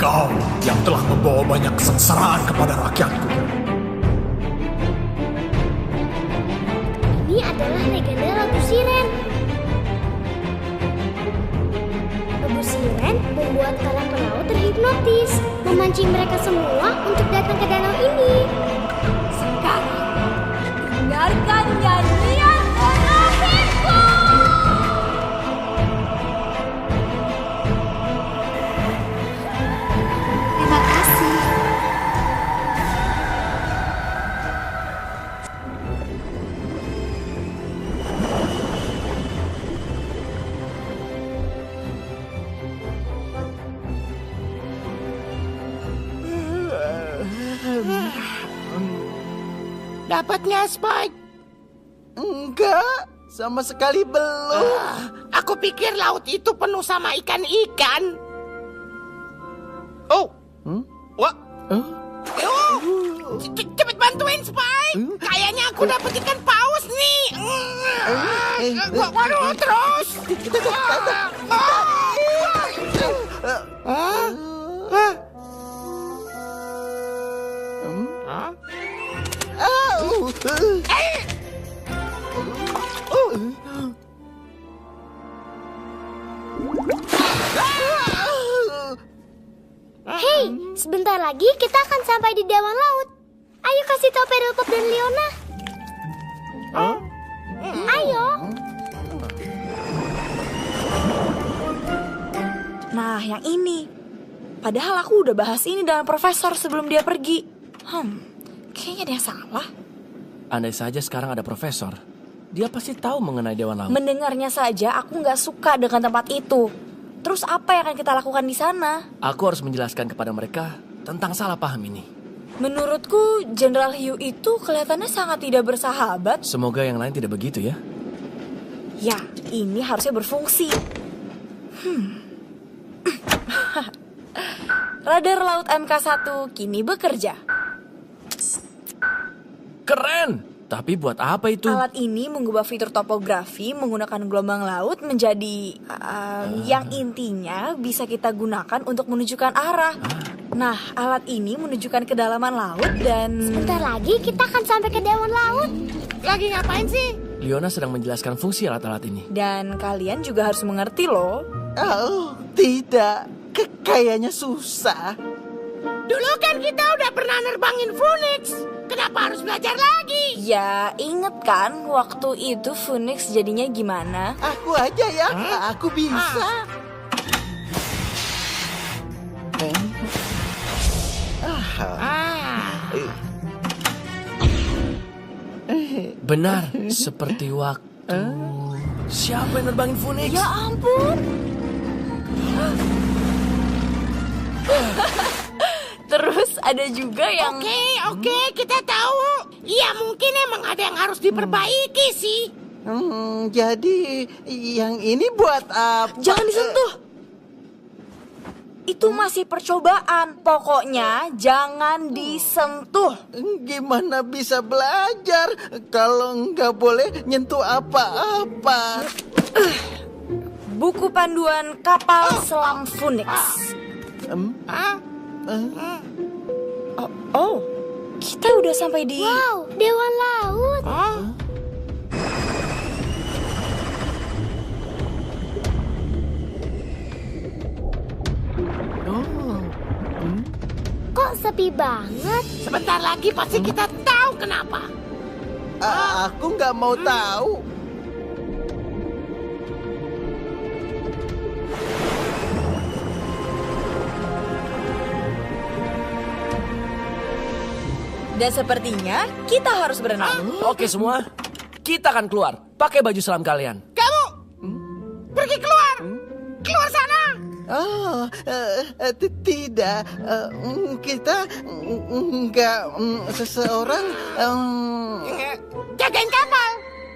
Kau yang telah membawa banyak kesengsaraan kepada rakyatku. Ini adalah legenda lagu Siren. Lagu Siren membuat para pelaut terhipnotis, memancing mereka semua untuk datang ke danau ini. Sekarang, dengarkan nyanyian terakhirku. Terima kasih. Dapatnya Spike? Enggak, sama sekali belum. Aku pikir laut itu penuh sama ikan-ikan. Oh, wah, cepet bantuin Spike. Kayaknya aku dapet ikan paus nih. Waduh, terus. Hei, sebentar lagi kita akan sampai di Dewan Laut. Ayo kasih tahu Pedelpop dan Leona. Ayo. Nah, yang ini. Padahal aku udah bahas ini dengan profesor sebelum dia pergi. Kayaknya ada yang salah. Andai saja sekarang ada profesor, dia pasti tahu mengenai Dewan Laut. Mendengarnya saja aku nggak suka dengan tempat itu. Terus apa yang akan kita lakukan di sana? Aku harus menjelaskan kepada mereka tentang salah paham ini. Menurutku, Jenderal Hiu itu kelihatannya sangat tidak bersahabat. Semoga yang lain tidak begitu ya. Ya, ini harusnya berfungsi. Radar Laut MK1 kini bekerja. Keren! Tapi buat apa itu? Alat ini mengubah fitur topografi menggunakan gelombang laut menjadi yang intinya bisa kita gunakan untuk menunjukkan arah. Nah, alat ini menunjukkan kedalaman laut dan... Sebentar lagi kita akan sampai ke Dewan Laut. Lagi ngapain sih? Leona sedang menjelaskan fungsi alat-alat ini. Dan kalian juga harus mengerti loh. Oh, tidak. Kayaknya susah. Dulu kan kita udah pernah nerbangin Phoenix. Kenapa harus belajar lagi? Ya, inget kan waktu itu Phoenix jadinya gimana? Aku aja ya, aku bisa. Benar, seperti waktu... Siapa yang nerbangin Phoenix? Ya ampun. Terus ada juga yang... Oke, kita tahu. Ya mungkin emang ada yang harus diperbaiki sih. Jadi yang ini buat apa? Jangan disentuh. Itu masih percobaan. Pokoknya jangan disentuh. Gimana bisa belajar kalau nggak boleh nyentuh apa-apa? Buku panduan kapal selam Phoenix. Oh, kita udah sampai di... Wow, Dewan Laut. Kok sepi banget? Sebentar lagi pasti kita tahu kenapa. Aku nggak mau tahu. Dan sepertinya kita harus berenang. Oke semua, kita akan keluar. Pakai baju selam kalian. Kamu pergi keluar. Keluar sana. Tidak. Kita nggak seseorang. Jagain kapal.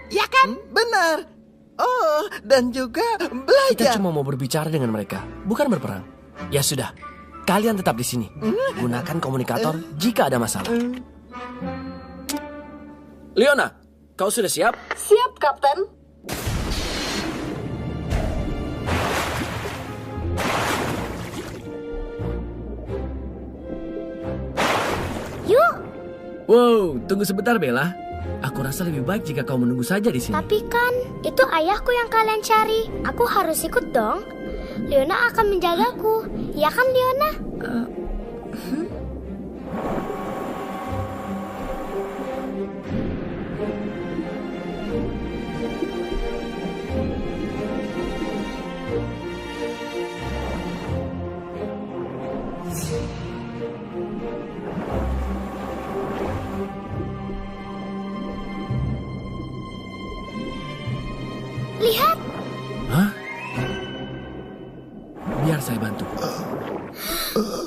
Ya kan? Benar. Oh, dan juga Kita belajar. cuma mau berbicara dengan mereka, bukan berperang. Ya sudah, kalian tetap di sini. Gunakan komunikator jika ada masalah. Leona, kau sudah siap? Siap, Kapten. Wow, tunggu sebentar Bella. Aku rasa lebih baik jika kau menunggu saja di sini. Tapi kan, itu ayahku yang kalian cari. Aku harus ikut dong. Leona akan menjagaku. Ya kan, Leona? Lihat, Hah? Biar saya bantu.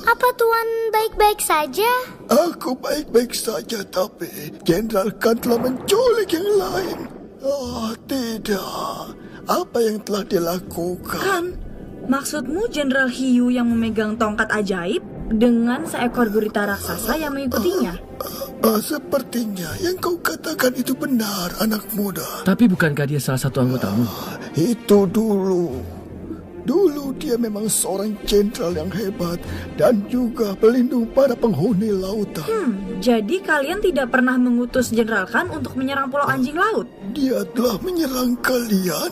apa Tuan baik-baik saja? Aku baik-baik saja, tapi Jenderal Khan telah menculik yang lain. Oh, tidak. Apa yang telah dilakukan? Kan, maksudmu Jenderal Hiyu yang memegang tongkat ajaib dengan seekor gurita raksasa yang mengikutinya? Sepertinya yang kau katakan itu benar, anak muda. Tapi bukankah dia salah satu anggotamu? Itu dulu. Dulu dia memang seorang jenderal yang hebat dan juga pelindung para penghuni lautan. Jadi kalian tidak pernah mengutus Jenderal Khan untuk menyerang Pulau Anjing Laut? Dia telah menyerang kalian?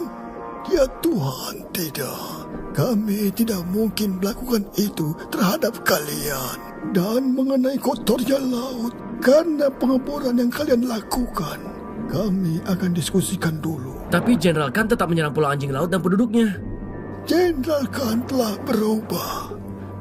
Ya Tuhan, tidak. Kami tidak mungkin melakukan itu terhadap kalian. Dan mengenai kotornya laut, karena pengeboran yang kalian lakukan, kami akan diskusikan dulu. Tapi Jenderal Khan tetap menyerang Pulau Anjing Laut dan penduduknya. Jenderal Khan telah berubah.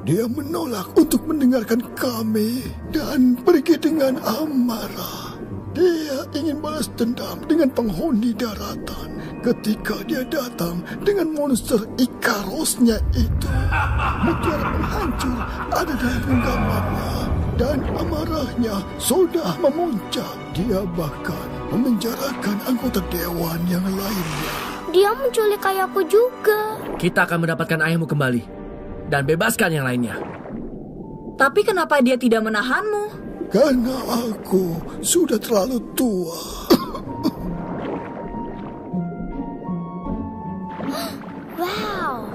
Dia menolak untuk mendengarkan kami dan pergi dengan amarah. Dia ingin balas dendam dengan penghuni daratan ketika dia datang dengan monster Ikarosnya itu. Mutiara penghancur ada dalam genggamannya dan amarahnya sudah memuncak. Dia bahkan memenjarakan anggota dewan yang lainnya. Dia menculik ayahku juga. Kita akan mendapatkan ayahmu kembali dan bebaskan yang lainnya. Tapi kenapa dia tidak menahanmu? Karena aku sudah terlalu tua. Wow.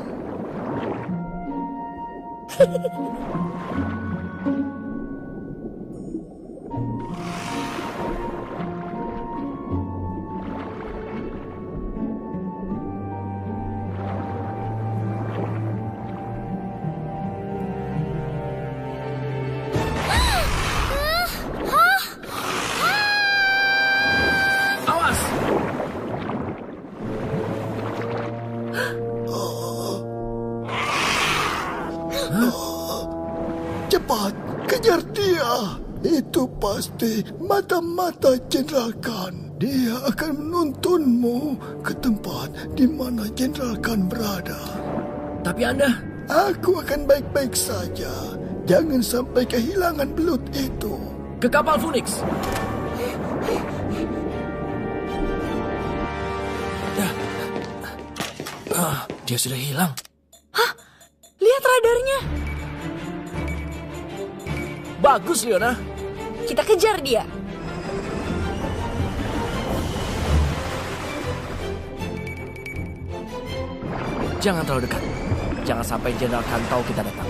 Awas! Cepat, kejar dia. Itu pasti mata-mata Jenderal Khan. Dia akan menuntunmu ke tempat di mana Jenderal Khan berada. Tapi Anda... Aku akan baik-baik saja. Jangan sampai kehilangan belut itu. ke kapal Phoenix. Dia sudah hilang. Lihat radarnya. Bagus, Leona. Kita kejar dia. Jangan terlalu dekat. Jangan sampai Jenderal Khan tahu kita datang.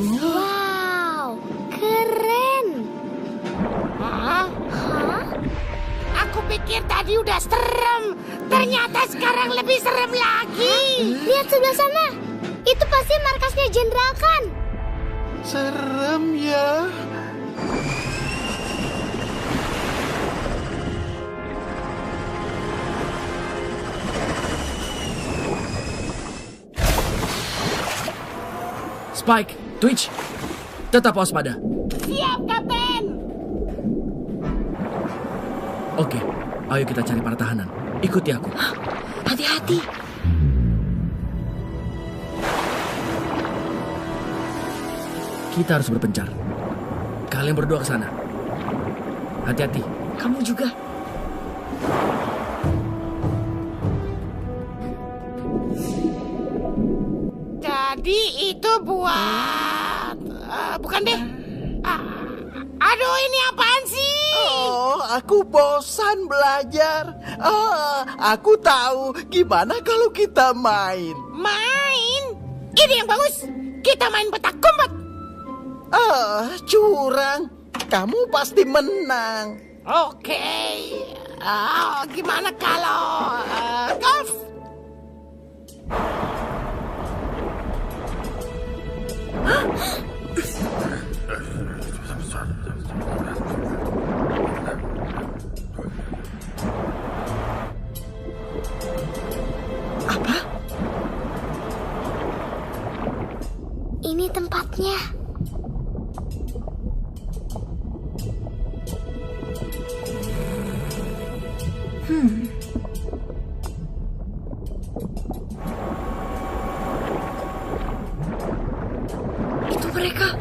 Wow, keren. Hah? Hah? Aku pikir tadi udah serem. Ternyata sekarang lebih serem lagi. Lihat sebelah sana. Itu pasti markasnya Jenderal Khan. Serem ya. Spike, Twitch, tetap waspada. Siap, Kapten. Oke, ayo kita cari para tahanan. Ikuti aku. Hati-hati. Kita harus berpencar. Kalian berdua ke sana. Hati-hati. Kamu juga. Itu buat... bukan deh. Aduh, ini apaan sih? Oh, aku bosan belajar. Aku tahu gimana kalau kita main. Main? Ini yang bagus. Kita main petak umpet. Curang. Kamu pasti menang. Oke. Gimana kalau golf? Apa? Ini tempatnya. Itu mereka.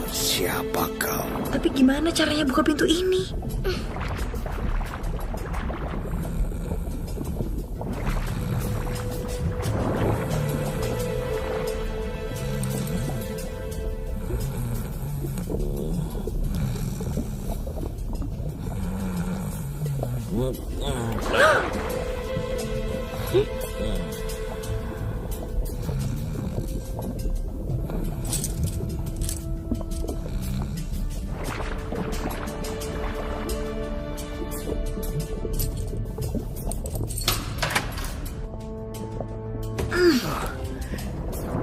Siapa kau? Tapi gimana caranya buka pintu ini?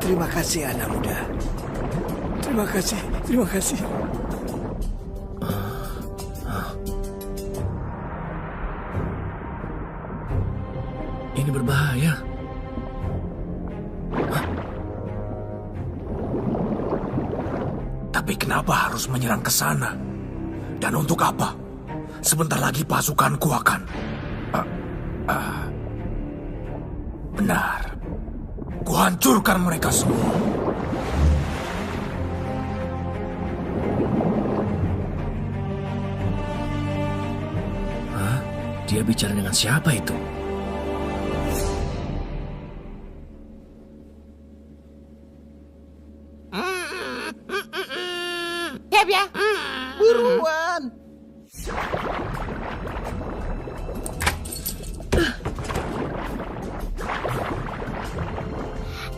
Terima kasih anak muda. Terima kasih, terima kasih. Ini berbahaya. Tapi kenapa harus menyerang ke sana? Dan untuk apa? Sebentar lagi pasukanku akan... Benar. Kuhancurkan mereka semua. Hah? Dia bicara dengan siapa itu? Siap ya? Buruan.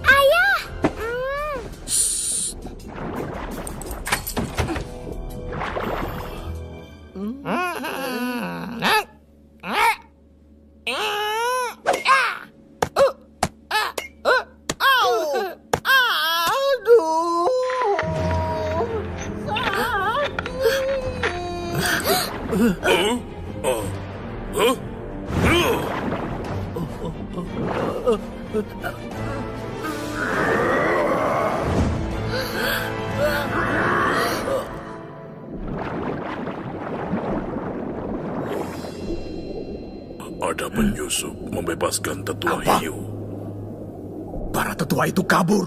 Ayah! Ada penyusup membebaskan tetua Apa? hiu. Para tetua itu kabur.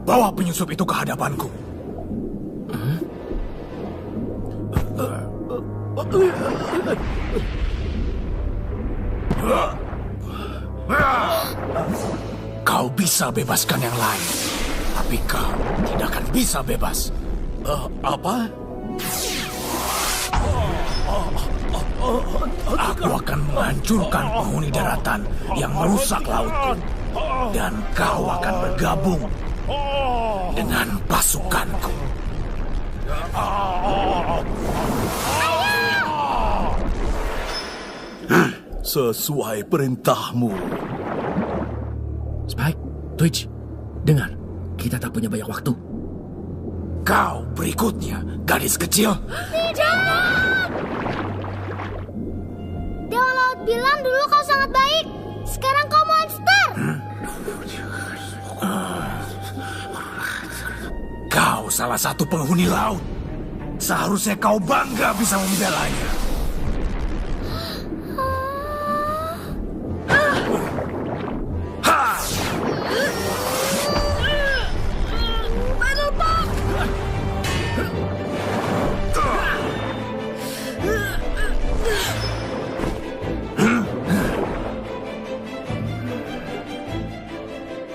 Bawa penyusup itu ke hadapanku. Kau bisa bebaskan yang lain, tapi kau tidak akan bisa bebas. Apa? Aku akan menghancurkan penghuni daratan yang merusak lautku. Dan kau akan bergabung dengan pasukanku. Sesuai perintahmu. Spike, Twitch, dengar. Kita tak punya banyak waktu. Kau berikutnya, gadis kecil. Dewa Laut bilang dulu kau sangat baik. Sekarang kau monster. Kau salah satu penghuni laut. Seharusnya kau bangga bisa membelanya.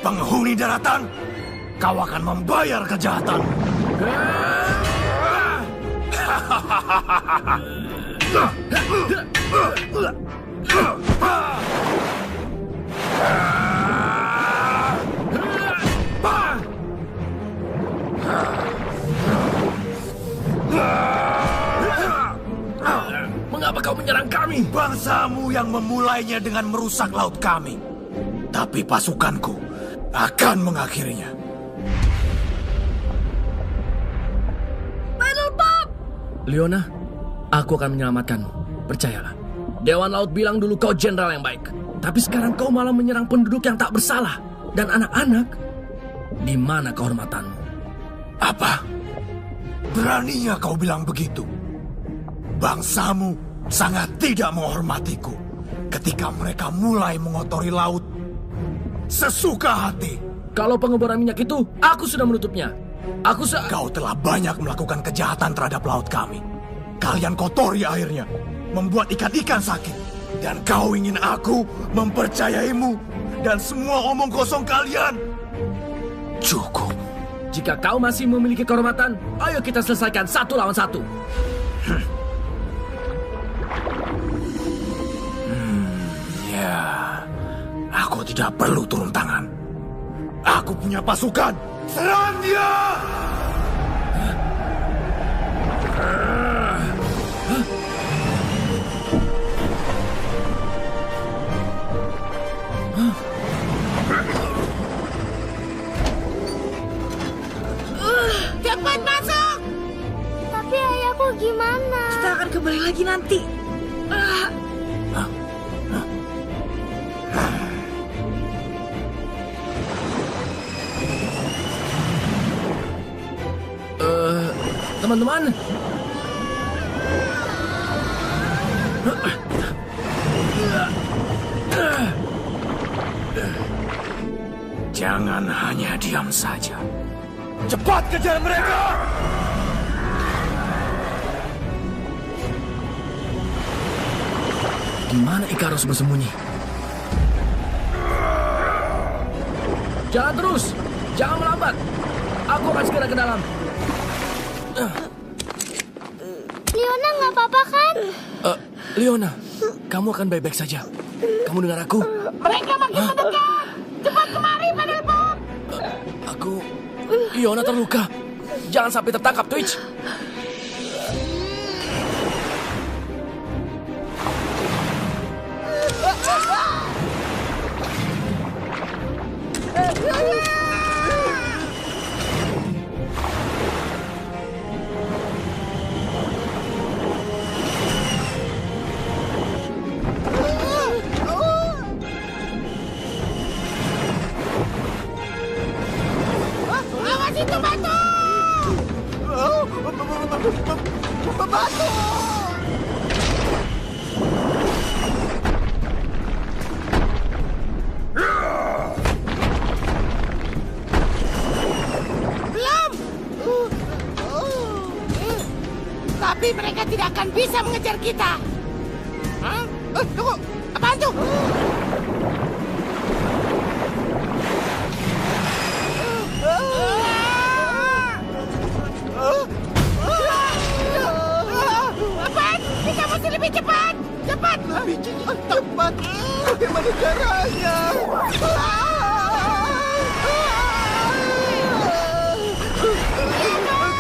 Penghuni daratan daratan, kau akan membayar kejahatan. Mengapa kau menyerang kami? Bangsamu yang memulainya dengan merusak laut kami. Tapi pasukanku akan mengakhirinya. Leona, aku akan menyelamatkanmu. Percayalah. Dewan Laut bilang dulu kau jenderal yang baik. Tapi sekarang kau malah menyerang penduduk yang tak bersalah. Dan anak-anak. Di mana kehormatanmu? Apa? Beraninya kau bilang begitu? Bangsamu sangat tidak menghormatiku ketika mereka mulai mengotori laut sesuka hati. Kalau pengeboran minyak itu, aku sudah menutupnya. Kau telah banyak melakukan kejahatan terhadap laut kami. Kalian kotori airnya, membuat ikan-ikan sakit. Dan kau ingin aku mempercayaimu dan semua omong kosong kalian? Cukup. Jika kau masih memiliki kehormatan, ayo kita selesaikan 1 lawan 1. Ya, aku tidak perlu turun tangan. Aku punya pasukan. Serang dia! Cepat masuk! Tapi ayahku gimana? Kita akan kembali lagi nanti. Teman-teman. Jangan hanya diam saja. Cepat kejar mereka! Di mana Ikarus bersembunyi? Jalan terus, jangan melambat. Aku akan segera ke dalam. Leona nggak apa-apa kan? Leona, kamu akan baik-baik saja. Kamu dengar aku? Mereka makin mendekat. Cepat kemari, Penelope. Leona terluka. Jangan sampai tertangkap, Twitch. Awas itu batu! Batu! Belum! Tapi mereka tidak akan bisa mengejar kita. Hah? Tunggu! Apaan tuh? Apaan? Kita mesti lebih cepat! Cepat! Lebih cepat! Bagaimana caranya?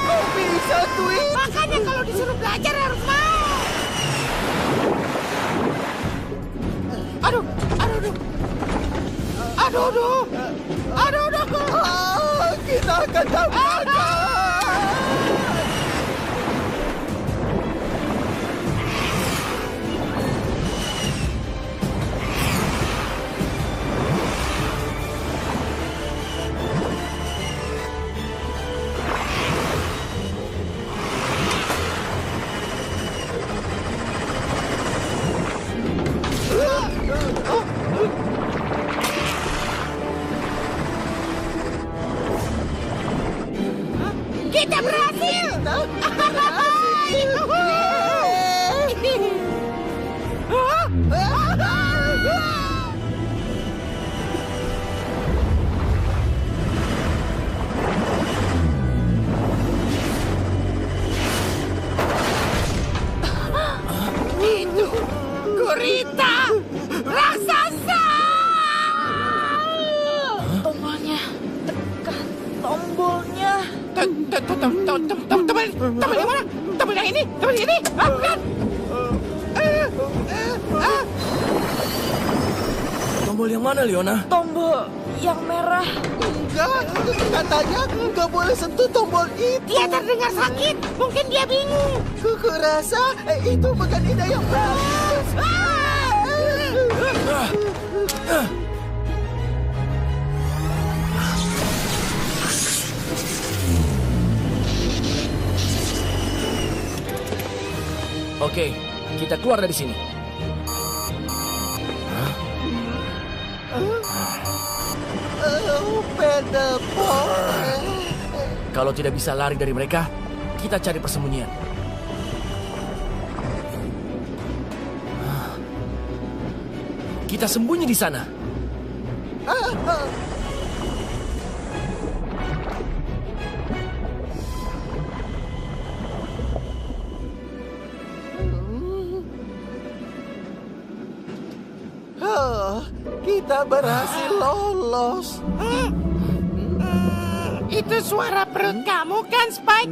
Kok bisa, Twin? Makanya kalau disuruh belajar harus mau. Aduh, aduh, aduh. Aduh, aduh. Aduh, aduh. Kita akan dapat. Kita berhasil. tombolnya. Tombol yang mana? Tombol yang ini? Tombol yang ini? Ah, bukan. Tombol yang mana, Leona? Tombol yang merah. Enggak, katanya nggak boleh sentuh tombol itu. Dia terdengar sakit. Mungkin dia bingung. Ku rasa itu bukan ide yang bagus. Oke, kita keluar dari sini. Pedepon. Kalau tidak bisa lari dari mereka, kita cari persembunyian. Kita sembunyi di sana. Kita berhasil lolos. Itu suara perut kamu kan, Spike?